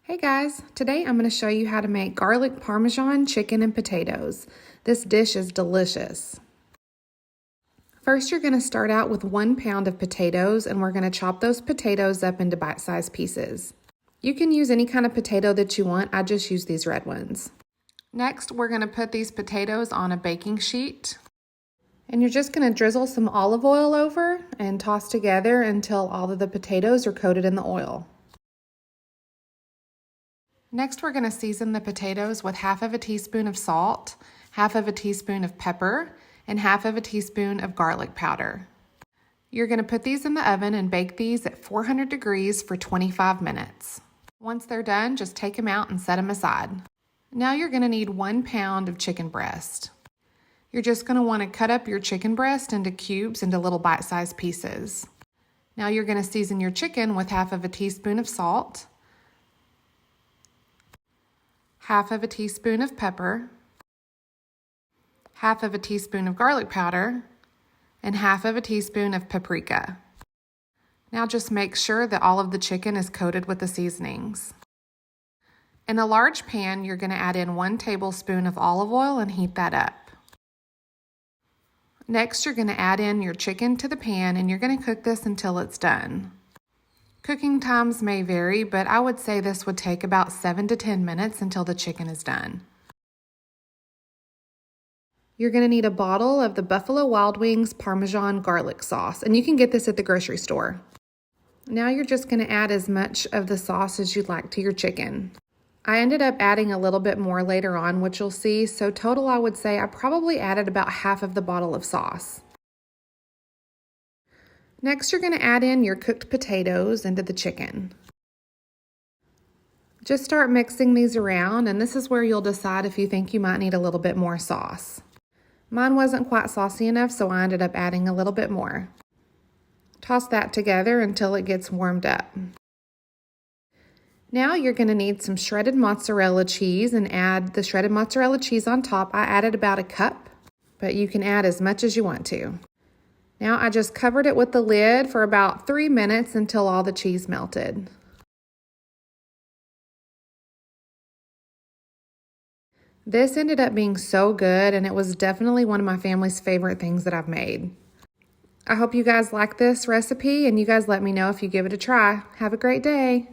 Hey guys, today I'm going to show you how to make garlic parmesan chicken and potatoes. This dish is delicious. First, you're going to start out with 1 pound of potatoes, and we're going to chop those potatoes up into bite-sized pieces. You can use any kind of potato that you want. I just use these red ones. Next, we're going to put these potatoes on a baking sheet. And you're just going to drizzle some olive oil over and toss together until all of the potatoes are coated in the oil. Next, we're going to season the potatoes with 1/2 teaspoon of salt, 1/2 teaspoon of pepper, and 1/2 teaspoon of garlic powder. You're going to put these in the oven and bake these at 400 degrees for 25 minutes. Once they're done, just take them out and set them aside. Now you're going to need 1 pound of chicken breast. You're just going to want to cut up your chicken breast into cubes into little bite-sized pieces. Now you're going to season your chicken with 1/2 teaspoon of salt, 1/2 teaspoon of pepper, 1/2 teaspoon of garlic powder, and 1/2 teaspoon of paprika. Now just make sure that all of the chicken is coated with the seasonings. In a large pan, you're going to add in 1 tablespoon of olive oil and heat that up. Next, you're going to add in your chicken to the pan and you're going to cook this until it's done. Cooking times may vary, but I would say this would take about 7 to 10 minutes until the chicken is done. You're going to need a bottle of the Buffalo Wild Wings Parmesan Garlic Sauce, and you can get this at the grocery store. Now you're just going to add as much of the sauce as you'd like to your chicken. I ended up adding a little bit more later on, which you'll see, so total I would say I probably added about 1/2 of the bottle of sauce. Next, you're going to add in your cooked potatoes into the chicken. Just start mixing these around, and this is where you'll decide if you think you might need a little bit more sauce. Mine wasn't quite saucy enough, so I ended up adding a little bit more. Toss that together until it gets warmed up. Now you're going to need some shredded mozzarella cheese and add the shredded mozzarella cheese on top. I added about 1 cup, but you can add as much as you want to. Now I just covered it with the lid for about 3 minutes until all the cheese melted. This ended up being so good, and it was definitely one of my family's favorite things that I've made. I hope you guys like this recipe, and you guys let me know if you give it a try. Have a great day.